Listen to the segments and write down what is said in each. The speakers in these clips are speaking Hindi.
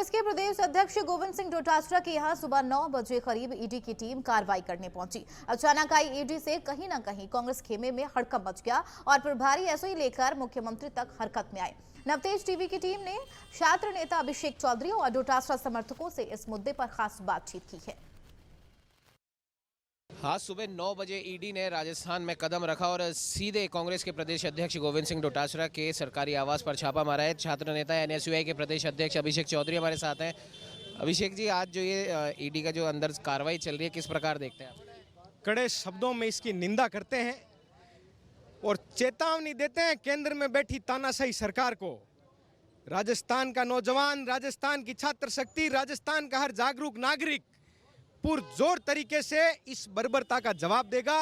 कांग्रेस के प्रदेश अध्यक्ष गोविंद सिंह डोटासरा के यहां सुबह 9 बजे करीब ईडी की टीम कार्रवाई करने पहुंची। अचानक आई ईडी से कहीं न कहीं कांग्रेस खेमे में हड़कंप मच गया और प्रभारी एसओई लेकर मुख्यमंत्री तक हरकत में आए। नवतेज टीवी की टीम ने छात्र नेता अभिषेक चौधरी और डोटासरा समर्थकों से इस मुद्दे पर खास बातचीत की है। आज सुबह 9 बजे ईडी ने राजस्थान में कदम रखा और सीधे कांग्रेस के प्रदेश अध्यक्ष गोविंद सिंह डोटासरा के सरकारी आवास पर छापा मारा है। छात्र नेता एनएसयूआई के प्रदेश अध्यक्ष अभिषेक चौधरी हमारे साथ हैं। अभिषेक जी, आज जो ये ईडी का जो अंदर कार्रवाई चल रही है, किस प्रकार देखते हैं आप? कड़े शब्दों में इसकी निंदा करते हैं और चेतावनी देते हैं केंद्र में बैठी तानाशाही सरकार को। राजस्थान का नौजवान, राजस्थान की छात्र शक्ति, राजस्थान का हर जागरूक नागरिक पुरजोर तरीके से इस बर्बरता का जवाब देगा।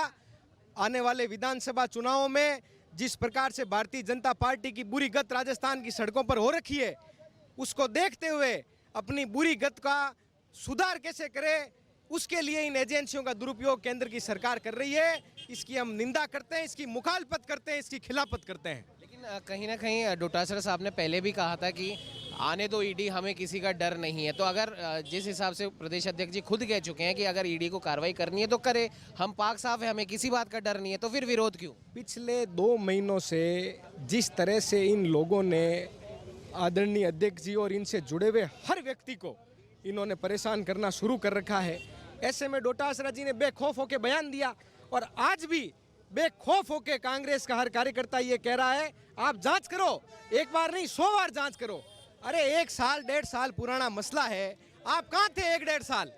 आने वाले विधानसभा चुनावों में जिस प्रकार से भारतीय जनता पार्टी की बुरी गत राजस्थान की सड़कों पर हो रखी है, उसको देखते हुए अपनी बुरी गत का सुधार कैसे करे, उसके लिए इन एजेंसियों का दुरुपयोग केंद्र की सरकार कर रही है। इसकी हम निंदा करते हैं, इसकी मुखालफत करते हैं, इसकी खिलाफत करते हैं। लेकिन कहीं ना कहीं डोटासरा साहब ने पहले भी कहा था कि आने दो ईडी, हमें किसी का डर नहीं है। तो अगर जिस हिसाब से प्रदेश अध्यक्ष जी खुद कह चुके हैं कि अगर ईडी को कार्रवाई करनी है तो करे, हम पाक साफ है, हमें किसी बात का डर नहीं है, तो फिर विरोध क्यों? पिछले 2 महीनों से जिस तरह से इन लोगों ने आदरणीय अध्यक्ष जी और इनसे जुड़े हुए हर व्यक्ति को इन्होंने परेशान करना शुरू कर रखा है, ऐसे में डोटासरा जी ने बेखौफ होकर बयान दिया और आज भी बेखौफ होकर कांग्रेस का हर कार्यकर्ता ये कह रहा है आप जांच करो, एक बार नहीं 100 बार जांच करो। अरे 1 साल 1.5 साल पुराना मसला है, आप कहाँ थे 1-1.5 साल?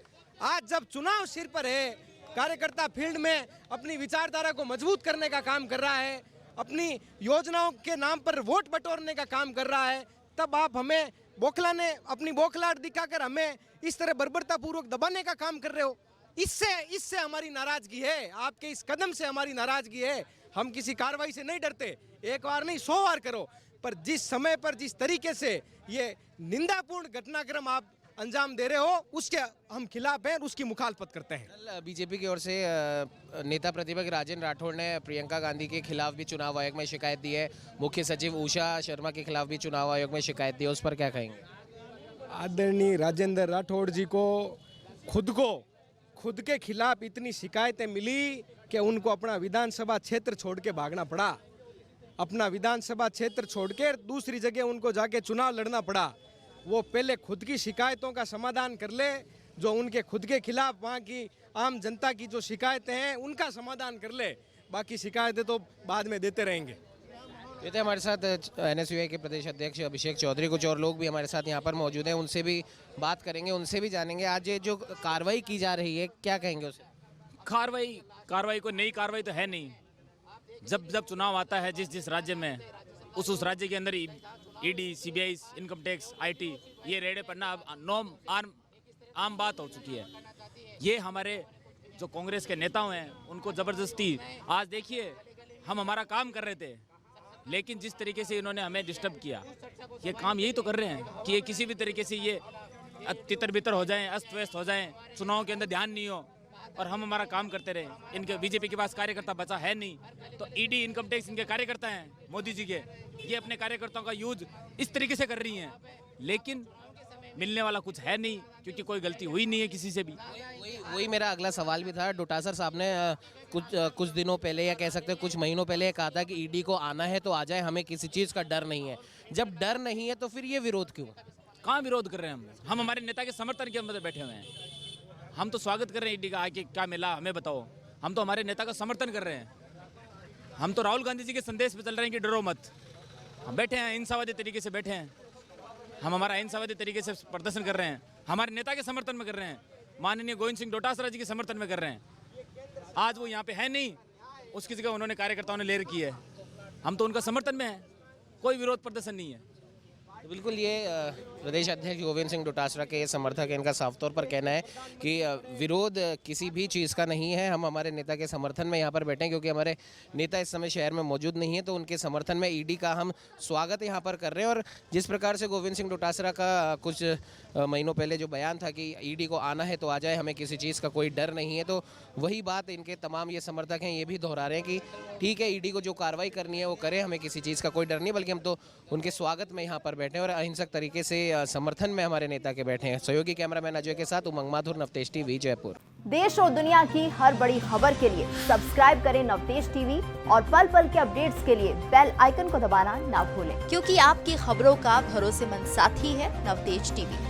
आज जब चुनाव सिर पर है, कार्यकर्ता फील्ड में अपनी विचारधारा को मजबूत करने का काम कर रहा है, अपनी योजनाओं के नाम पर वोट बटोरने का काम कर रहा है, तब आप हमें बौखलाने, अपनी बौखलाहट दिखाकर हमें इस तरह बर्बरतापूर्वक दबाने का काम कर रहे हो। इससे हमारी नाराजगी है, आपके इस कदम से हमारी नाराजगी है। हम किसी कार्रवाई से नहीं डरते, एक बार नहीं 100 बार करो, पर जिस समय पर जिस तरीके से ये निंदापूर्ण घटनाक्रम आप अंजाम दे रहे हो, उसके हम खिलाफ हैं, उसकी मुखालफत करते हैं। कल बीजेपी की ओर से नेता प्रतिपक्ष राजेंद्र राठौड़ ने प्रियंका गांधी के खिलाफ भी चुनाव आयोग में शिकायत दी है, मुख्य सचिव उषा शर्मा के खिलाफ भी चुनाव आयोग में शिकायत दी है, उस पर क्या कहेंगे? आदरणीय राजेंद्र राठौड़ जी को खुद के खिलाफ इतनी शिकायतें मिली कि उनको अपना विधानसभा क्षेत्र छोड़ के भागना पड़ा। अपना विधानसभा क्षेत्र छोड़ के दूसरी जगह उनको जाके चुनाव लड़ना पड़ा। वो पहले खुद की शिकायतों का समाधान कर ले, जो उनके खुद के खिलाफ वहाँ की आम जनता की जो शिकायतें हैं उनका समाधान कर ले, बाकी शिकायतें तो बाद में देते रहेंगे। ये थे हमारे साथ एनएसयूआई के प्रदेश अध्यक्ष अभिषेक चौधरी। कुछ और लोग भी हमारे साथ यहाँ पर मौजूद हैं, उनसे भी बात करेंगे, उनसे भी जानेंगे आज ये जो कार्रवाई की जा रही है क्या कहेंगे उसे? कार्रवाई कोई नई कार्रवाई तो है नहीं। जब चुनाव आता है जिस राज्य में उस राज्य के अंदर ED, CBI, income tax, IT, ये रेडे पड़ना अब आम बात हो चुकी है। ये हमारे जो कांग्रेस के नेताओं हैं उनको जबरदस्ती, आज देखिए हम हमारा काम कर रहे थे लेकिन जिस तरीके से इन्होंने हमें डिस्टर्ब किया, ये काम यही तो कर रहे हैं कि ये किसी भी तरीके से ये तितर बितर हो जाएं, अस्त व्यस्त हो जाएं, चुनाव के अंदर ध्यान नहीं हो और हम हमारा काम करते रहे। इनके बीजेपी के पास कार्यकर्ता बचा है नहीं, तो ईडी, इनकम टैक्स इनके कार्यकर्ता हैं मोदी जी के, ये अपने कार्यकर्ताओं का यूज इस तरीके से कर रही हैं, लेकिन मिलने वाला कुछ है नहीं क्योंकि कोई गलती हुई नहीं है किसी से भी। वही मेरा अगला सवाल भी था। डोटासरा साहब ने कुछ दिनों पहले या कह सकते हैं कुछ महीनों पहले कहा था कि ईडी को आना है तो आ जाए, हमें किसी चीज़ का डर नहीं है। जब डर नहीं है तो फिर ये विरोध क्यों? कहाँ विरोध कर रहे हैं हम हमारे नेता के समर्थन के अंदर बैठे हुए हैं। हम तो स्वागत कर रहे हैं ईडी का, आके क्या मिला हमें बताओ। हम तो हमारे नेता का समर्थन कर रहे हैं। हम तो राहुल गांधी जी के संदेश पे चल रहे हैं कि डरो मत। हम बैठे हैं अहिंसावादी तरीके से बैठे हैं, हम हमारा अहिंसावादी तरीके से प्रदर्शन कर रहे हैं, हमारे नेता के समर्थन में कर रहे हैं, माननीय गोविंद सिंह डोटासरा जी के समर्थन में कर रहे हैं। आज वो यहाँ पे है नहीं, उसकी जगह उन्होंने कार्यकर्ताओं ने ले रखी है। हम तो उनका समर्थन में हैं, कोई विरोध प्रदर्शन नहीं है। तो बिल्कुल ये प्रदेश अध्यक्ष गोविंद सिंह डोटासरा के समर्थक हैं, इनका साफ तौर पर कहना है कि विरोध किसी भी चीज़ का नहीं है, हम हमारे नेता के समर्थन में यहाँ पर बैठे हैं क्योंकि हमारे नेता इस समय शहर में मौजूद नहीं है, तो उनके समर्थन में ईडी का हम स्वागत यहाँ पर कर रहे हैं। और जिस प्रकार से गोविंद सिंह डोटासरा का कुछ महीनों पहले जो बयान था कि ईडी को आना है तो आ जाए, हमें किसी चीज़ का कोई डर नहीं है, तो वही बात इनके तमाम ये समर्थक हैं ये भी दोहरा रहे हैं कि ठीक है ईडी को जो कार्रवाई करनी है वो करे, हमें किसी चीज़ का कोई डर नहीं, बल्कि हम तो उनके स्वागत में यहाँ पर बैठे बैठे हैं और अहिंसक तरीके से समर्थन में हमारे नेता के बैठे हैं। सहयोगी कैमरामैन अजय के साथ उमंग माथुर, नवतेज टीवी, जयपुर। देश और दुनिया की हर बड़ी खबर के लिए सब्सक्राइब करें नवतेज टीवी और पल पल के अपडेट्स के लिए बेल आइकन को दबाना ना भूलें, क्योंकि आपकी खबरों का भरोसेमंद साथी है नवतेज टीवी।